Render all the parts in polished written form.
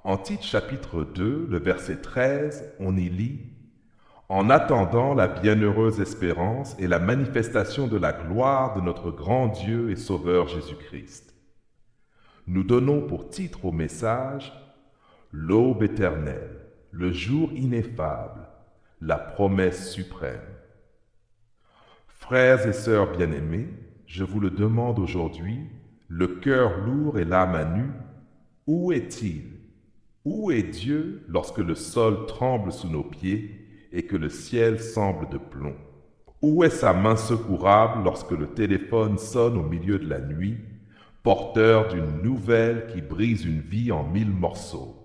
En Tite chapitre 2, le verset 13, on y lit en attendant la bienheureuse espérance et la manifestation de la gloire de notre grand Dieu et Sauveur Jésus-Christ. Nous donnons pour titre au message l'aube éternelle, le jour ineffable, la promesse suprême. Frères et sœurs bien-aimés, je vous le demande aujourd'hui, le cœur lourd et l'âme à nu, où est-il? Où est Dieu lorsque le sol tremble sous nos pieds et que le ciel semble de plomb? Où est sa main secourable lorsque le téléphone sonne au milieu de la nuit, porteur d'une nouvelle qui brise une vie en 1000 morceaux?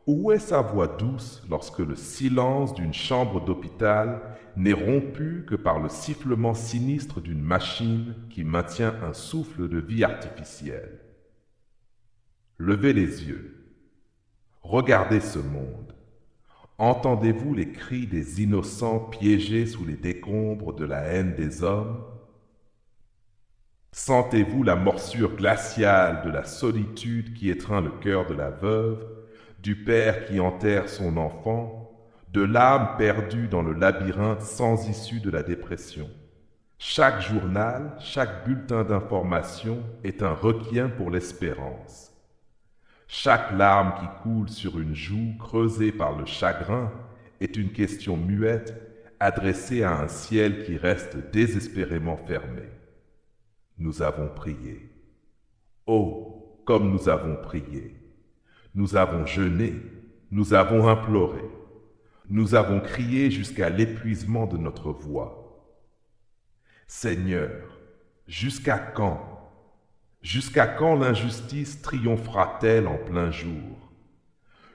Où est sa voix douce lorsque le silence d'une chambre d'hôpital n'est rompu que par le sifflement sinistre d'une machine qui maintient un souffle de vie artificielle? Levez les yeux. Regardez ce monde. Entendez-vous les cris des innocents piégés sous les décombres de la haine des hommes? Sentez-vous la morsure glaciale de la solitude qui étreint le cœur de la veuve, du père qui enterre son enfant, de l'âme perdue dans le labyrinthe sans issue de la dépression? Chaque journal, chaque bulletin d'information est un requiem pour l'espérance. Chaque larme qui coule sur une joue creusée par le chagrin est une question muette adressée à un ciel qui reste désespérément fermé. Nous avons prié. Oh, comme nous avons prié. Nous avons jeûné, nous avons imploré. Nous avons crié jusqu'à l'épuisement de notre voix. Seigneur, jusqu'à quand? Jusqu'à quand l'injustice triomphera-t-elle en plein jour?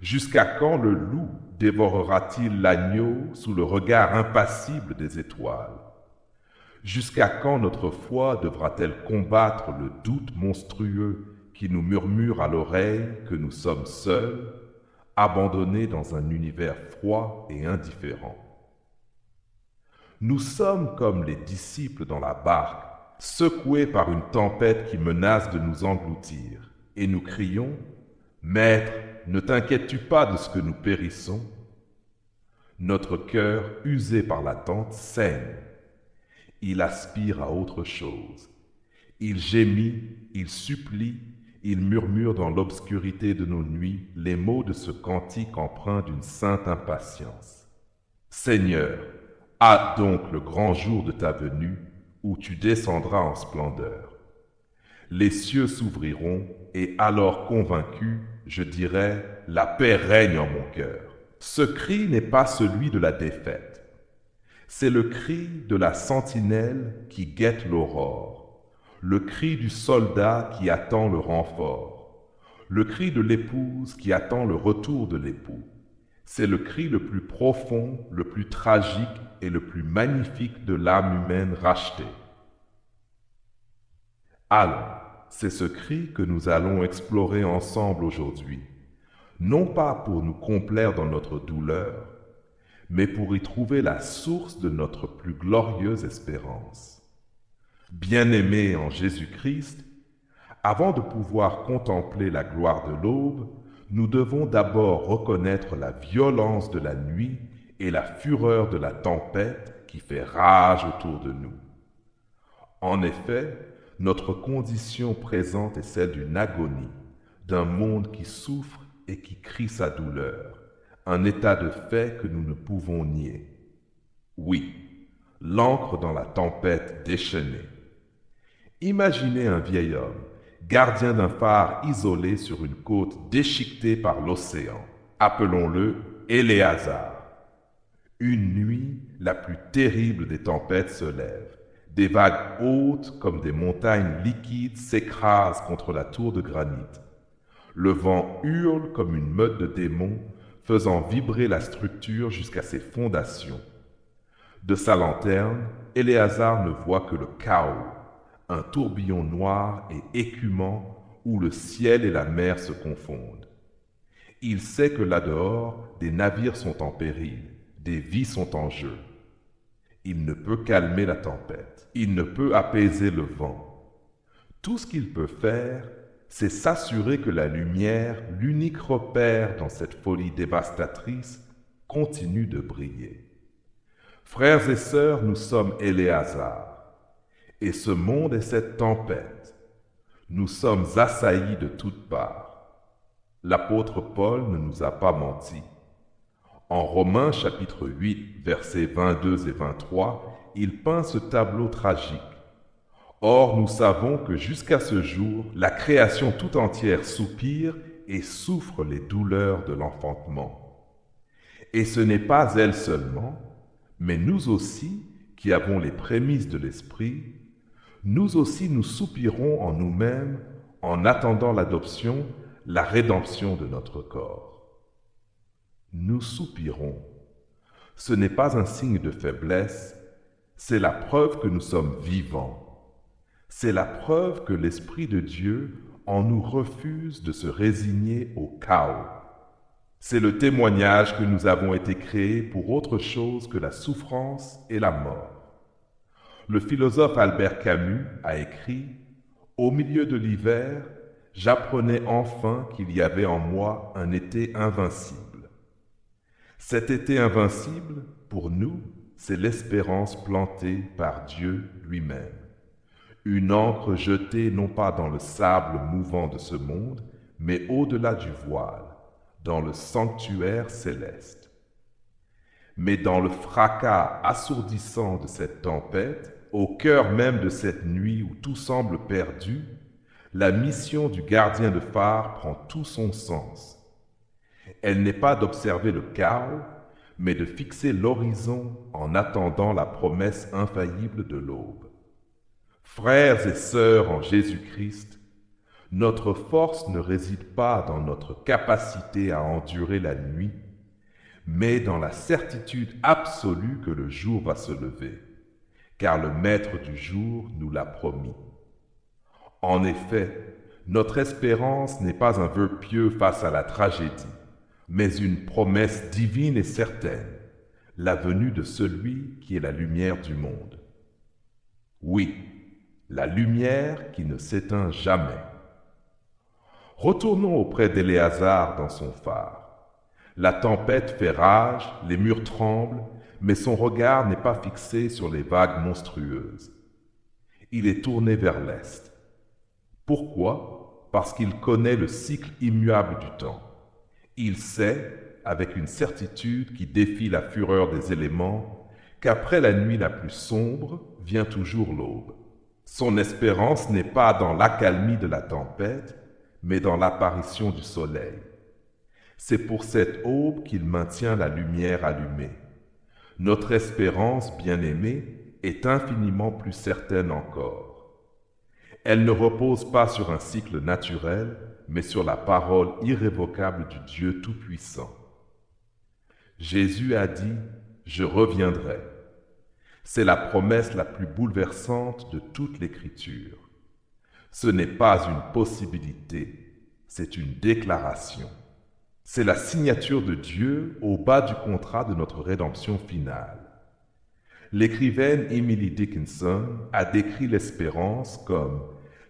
Jusqu'à quand le loup dévorera-t-il l'agneau sous le regard impassible des étoiles? Jusqu'à quand notre foi devra-t-elle combattre le doute monstrueux qui nous murmure à l'oreille que nous sommes seuls, abandonnés dans un univers froid et indifférent? Nous sommes comme les disciples dans la barque, secoués par une tempête qui menace de nous engloutir, et nous crions, « Maître, ne t'inquiètes-tu pas de ce que nous périssons ?» Notre cœur, usé par l'attente, saigne. Il aspire à autre chose. Il gémit, il supplie, il murmure dans l'obscurité de nos nuits les mots de ce cantique empreint d'une sainte impatience. Seigneur, hâte donc le grand jour de ta venue, où tu descendras en splendeur. Les cieux s'ouvriront, et alors convaincu, je dirai, la paix règne en mon cœur. Ce cri n'est pas celui de la défaite. C'est le cri de la sentinelle qui guette l'aurore, le cri du soldat qui attend le renfort, le cri de l'épouse qui attend le retour de l'époux. C'est le cri le plus profond, le plus tragique et le plus magnifique de l'âme humaine rachetée. Allons, c'est ce cri que nous allons explorer ensemble aujourd'hui, non pas pour nous complaire dans notre douleur, mais pour y trouver la source de notre plus glorieuse espérance. Bien-aimés en Jésus-Christ, avant de pouvoir contempler la gloire de l'aube, nous devons d'abord reconnaître la violence de la nuit et la fureur de la tempête qui fait rage autour de nous. En effet, notre condition présente est celle d'une agonie, d'un monde qui souffre et qui crie sa douleur, un état de fait que nous ne pouvons nier. Oui, l'ancre dans la tempête déchaînée. Imaginez un vieil homme, gardien d'un phare isolé sur une côte déchiquetée par l'océan. Appelons-le Éléazar. Une nuit, la plus terrible des tempêtes se lève. Des vagues hautes comme des montagnes liquides s'écrasent contre la tour de granit. Le vent hurle comme une meute de démons, faisant vibrer la structure jusqu'à ses fondations. De sa lanterne, Éléazar ne voit que le chaos, un tourbillon noir et écumant où le ciel et la mer se confondent. Il sait que là-dehors, des navires sont en péril, des vies sont en jeu. Il ne peut calmer la tempête, il ne peut apaiser le vent. Tout ce qu'il peut faire, c'est s'assurer que la lumière, l'unique repère dans cette folie dévastatrice, continue de briller. Frères et sœurs, nous sommes Éléazar, et ce monde est cette tempête. Nous sommes assaillis de toutes parts. L'apôtre Paul ne nous a pas menti. En Romains chapitre 8, versets 22 et 23, il peint ce tableau tragique. Or, nous savons que jusqu'à ce jour, la création tout entière soupire et souffre les douleurs de l'enfantement. Et ce n'est pas elle seulement, mais nous aussi, qui avons les prémices de l'Esprit, nous aussi nous soupirons en nous-mêmes en attendant l'adoption, la rédemption de notre corps. Nous soupirons. Ce n'est pas un signe de faiblesse, c'est la preuve que nous sommes vivants. C'est la preuve que l'Esprit de Dieu en nous refuse de se résigner au chaos. C'est le témoignage que nous avons été créés pour autre chose que la souffrance et la mort. Le philosophe Albert Camus a écrit « Au milieu de l'hiver, j'apprenais enfin qu'il y avait en moi un été invincible. » Cet été invincible, pour nous, c'est l'espérance plantée par Dieu lui-même. Une ancre jetée non pas dans le sable mouvant de ce monde, mais au-delà du voile, dans le sanctuaire céleste. Mais dans le fracas assourdissant de cette tempête, au cœur même de cette nuit où tout semble perdu, la mission du gardien de phare prend tout son sens. Elle n'est pas d'observer le chaos, mais de fixer l'horizon en attendant la promesse infaillible de l'aube. Frères et sœurs en Jésus-Christ, notre force ne réside pas dans notre capacité à endurer la nuit, mais dans la certitude absolue que le jour va se lever, car le Maître du jour nous l'a promis. En effet, notre espérance n'est pas un vœu pieux face à la tragédie, mais une promesse divine et certaine, la venue de celui qui est la lumière du monde. Oui, la lumière qui ne s'éteint jamais. Retournons auprès d'Éléazar dans son phare. La tempête fait rage, les murs tremblent, mais son regard n'est pas fixé sur les vagues monstrueuses. Il est tourné vers l'est. Pourquoi? Parce qu'il connaît le cycle immuable du temps. Il sait, avec une certitude qui défie la fureur des éléments, qu'après la nuit la plus sombre vient toujours l'aube. Son espérance n'est pas dans l'accalmie de la tempête, mais dans l'apparition du soleil. C'est pour cette aube qu'il maintient la lumière allumée. Notre espérance, bien-aimée, est infiniment plus certaine encore. Elle ne repose pas sur un cycle naturel, mais sur la parole irrévocable du Dieu Tout-Puissant. Jésus a dit « Je reviendrai ». C'est la promesse la plus bouleversante de toute l'Écriture. Ce n'est pas une possibilité, c'est une déclaration. C'est la signature de Dieu au bas du contrat de notre rédemption finale. L'écrivaine Emily Dickinson a décrit l'espérance comme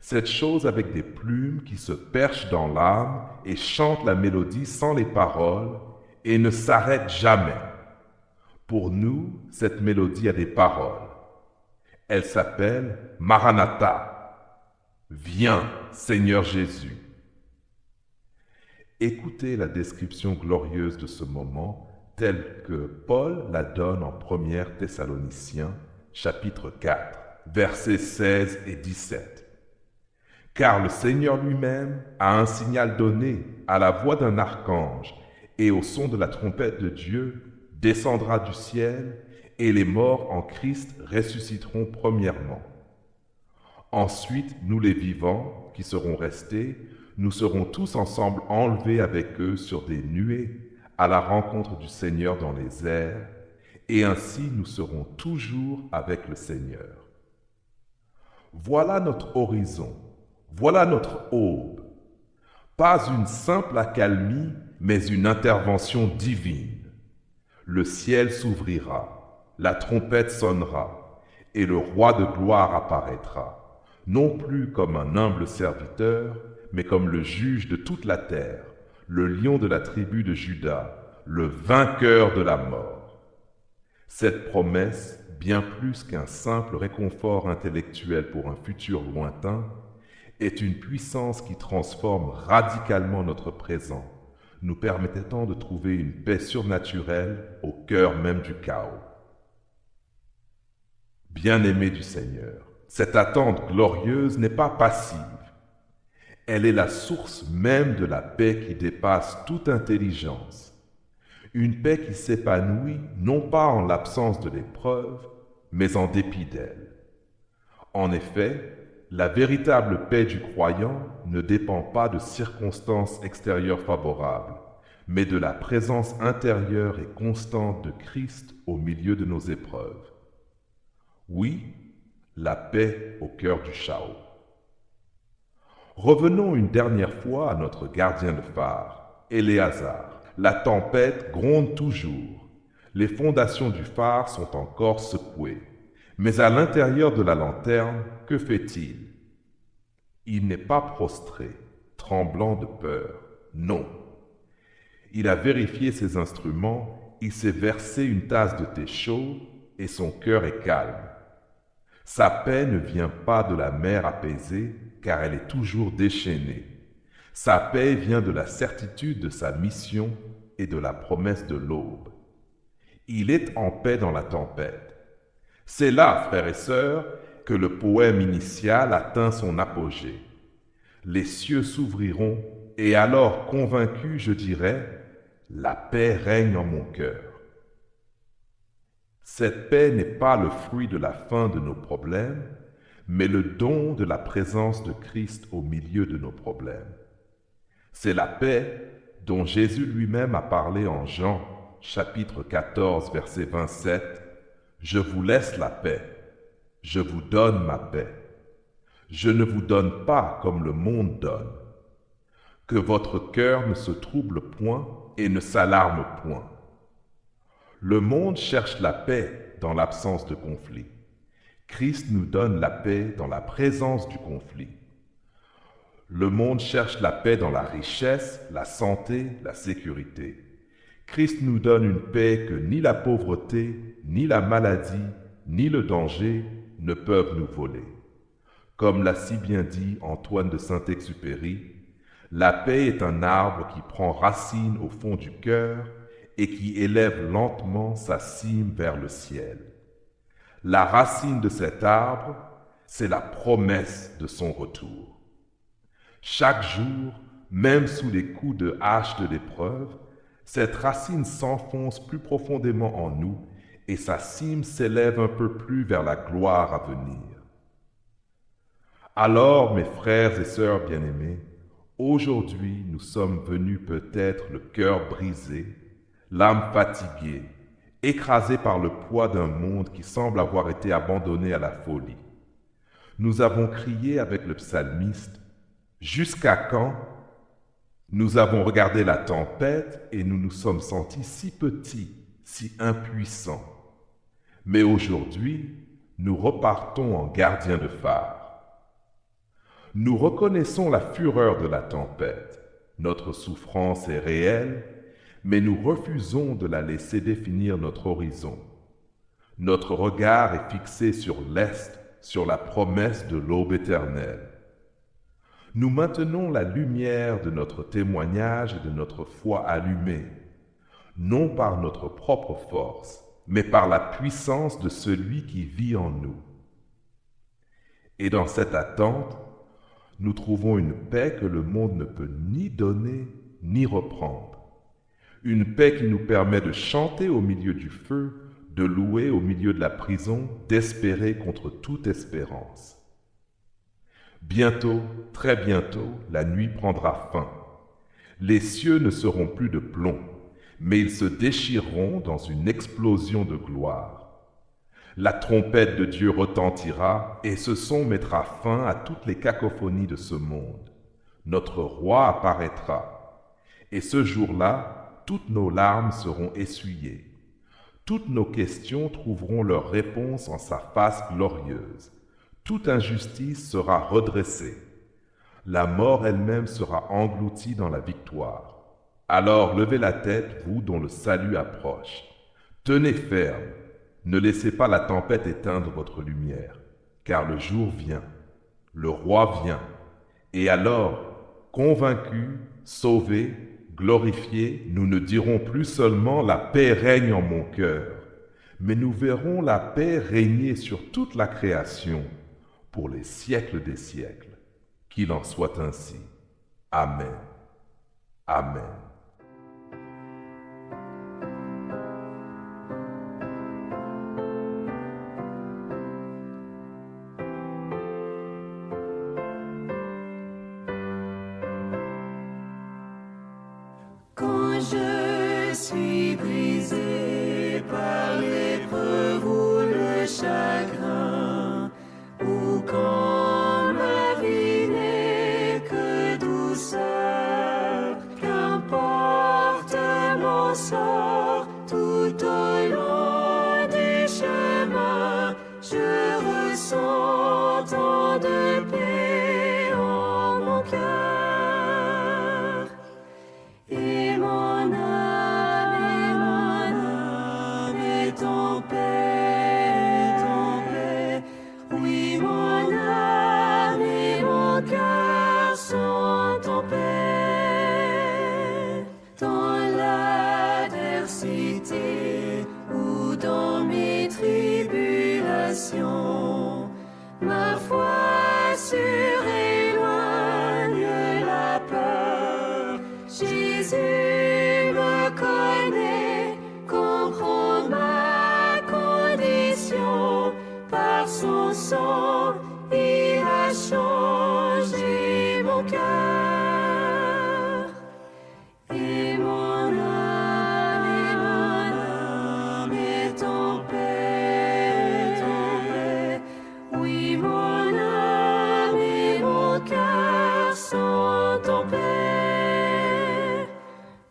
cette chose avec des plumes qui se perche dans l'âme et chante la mélodie sans les paroles et ne s'arrête jamais. Pour nous, cette mélodie a des paroles. Elle s'appelle Maranatha. Viens, Seigneur Jésus. Écoutez la description glorieuse de ce moment telle que Paul la donne en 1 Thessaloniciens, chapitre 4, versets 16 et 17. Car le Seigneur lui-même a un signal donné à la voix d'un archange et au son de la trompette de Dieu descendra du ciel et les morts en Christ ressusciteront premièrement. Ensuite, nous les vivants qui serons restés, nous serons tous ensemble enlevés avec eux sur des nuées à la rencontre du Seigneur dans les airs, et ainsi nous serons toujours avec le Seigneur. Voilà notre horizon, voilà notre aube. Pas une simple accalmie, mais une intervention divine. Le ciel s'ouvrira, la trompette sonnera, et le roi de gloire apparaîtra, non plus comme un humble serviteur, mais comme le juge de toute la terre, le lion de la tribu de Juda, le vainqueur de la mort. Cette promesse, bien plus qu'un simple réconfort intellectuel pour un futur lointain, est une puissance qui transforme radicalement notre présent, nous permettant de trouver une paix surnaturelle au cœur même du chaos. Bien-aimés du Seigneur, cette attente glorieuse n'est pas passive. Elle est la source même de la paix qui dépasse toute intelligence. Une paix qui s'épanouit non pas en l'absence de l'épreuve, mais en dépit d'elle. En effet, la véritable paix du croyant ne dépend pas de circonstances extérieures favorables, mais de la présence intérieure et constante de Christ au milieu de nos épreuves. Oui, la paix au cœur du chaos. Revenons une dernière fois à notre gardien de phare, Éléazar. La tempête gronde toujours. Les fondations du phare sont encore secouées. Mais à l'intérieur de la lanterne, que fait-il? Il n'est pas prostré, tremblant de peur. Non. Il a vérifié ses instruments, il s'est versé une tasse de thé chaud et son cœur est calme. Sa paix ne vient pas de la mer apaisée, car elle est toujours déchaînée. Sa paix vient de la certitude de sa mission et de la promesse de l'aube. Il est en paix dans la tempête. C'est là, frères et sœurs, que le poème initial atteint son apogée. Les cieux s'ouvriront, et alors convaincu, je dirais, la paix règne en mon cœur. Cette paix n'est pas le fruit de la fin de nos problèmes, mais le don de la présence de Christ au milieu de nos problèmes. C'est la paix dont Jésus lui-même a parlé en Jean, chapitre 14, verset 27. « Je vous laisse la paix, je vous donne ma paix. Je ne vous donne pas comme le monde donne. Que votre cœur ne se trouble point et ne s'alarme point. » Le monde cherche la paix dans l'absence de conflit. Christ nous donne la paix dans la présence du conflit. Le monde cherche la paix dans la richesse, la santé, la sécurité. Christ nous donne une paix que ni la pauvreté, ni la maladie, ni le danger ne peuvent nous voler. Comme l'a si bien dit Antoine de Saint-Exupéry, la paix est un arbre qui prend racine au fond du cœur et qui élève lentement sa cime vers le ciel. La racine de cet arbre, c'est la promesse de son retour. Chaque jour, même sous les coups de hache de l'épreuve, cette racine s'enfonce plus profondément en nous et sa cime s'élève un peu plus vers la gloire à venir. Alors, mes frères et sœurs bien-aimés, aujourd'hui nous sommes venus peut-être le cœur brisé, l'âme fatiguée, écrasée par le poids d'un monde qui semble avoir été abandonné à la folie. Nous avons crié avec le psalmiste: « Jusqu'à quand ?» Nous avons regardé la tempête et nous nous sommes sentis si petits, si impuissants. Mais aujourd'hui, nous repartons en gardiens de phare. Nous reconnaissons la fureur de la tempête. Notre souffrance est réelle, mais nous refusons de la laisser définir notre horizon. Notre regard est fixé sur l'Est, sur la promesse de l'aube éternelle. Nous maintenons la lumière de notre témoignage et de notre foi allumée, non par notre propre force, mais par la puissance de celui qui vit en nous. Et dans cette attente, nous trouvons une paix que le monde ne peut ni donner ni reprendre. Une paix qui nous permet de chanter au milieu du feu, de louer au milieu de la prison, d'espérer contre toute espérance. Bientôt, très bientôt, la nuit prendra fin. Les cieux ne seront plus de plomb, mais ils se déchireront dans une explosion de gloire. La trompette de Dieu retentira et ce son mettra fin à toutes les cacophonies de ce monde. Notre roi apparaîtra. Et ce jour-là, toutes nos larmes seront essuyées. Toutes nos questions trouveront leur réponse en sa face glorieuse. Toute injustice sera redressée. la mort elle-même sera engloutie dans la victoire. Alors levez la tête, vous dont le salut approche. Tenez ferme, ne laissez pas la tempête éteindre votre lumière, car le jour vient, le roi vient, et alors, convaincus, sauvés, glorifiés, nous ne dirons plus seulement la paix règne en mon cœur, mais nous verrons la paix régner sur toute la création pour les siècles des siècles. Qu'il en soit ainsi. Amen. Amen. Quand je suis brisé par l'épreuve ou le chagrin, ou quand ma vie n'est que douceur, qu'importe mon sort, tout au long du chemin, je ressens tant de paix en mon cœur. Et mon âme est en paix, oui, mon âme et mon cœur sont en paix. Dans l'adversité ou dans mes tribulations, ma foi suréloigne la peur. Jésus me connaît, comprend ma condition. Par son sang, il a changé mon cœur. Et mon âme est en paix, oui, mon âme et mon cœur sont en paix.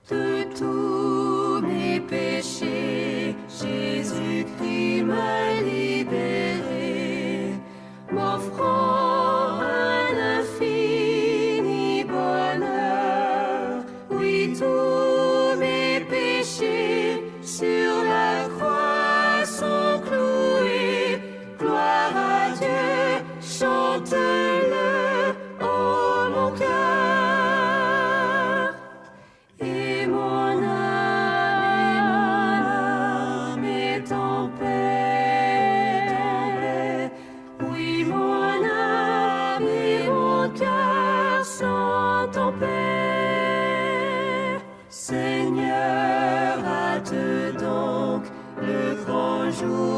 De tous mes péchés, Jésus-Christ m'a libéré, m'offrant un infini bonheur. Oui, tous mes péchés sur la croix sont cloués. Gloire à Dieu, chante-le, oh mon cœur. Et mon âme est en paix, oui, mon âme et mon cœur sont en paix. Seigneur, hâte donc le grand jour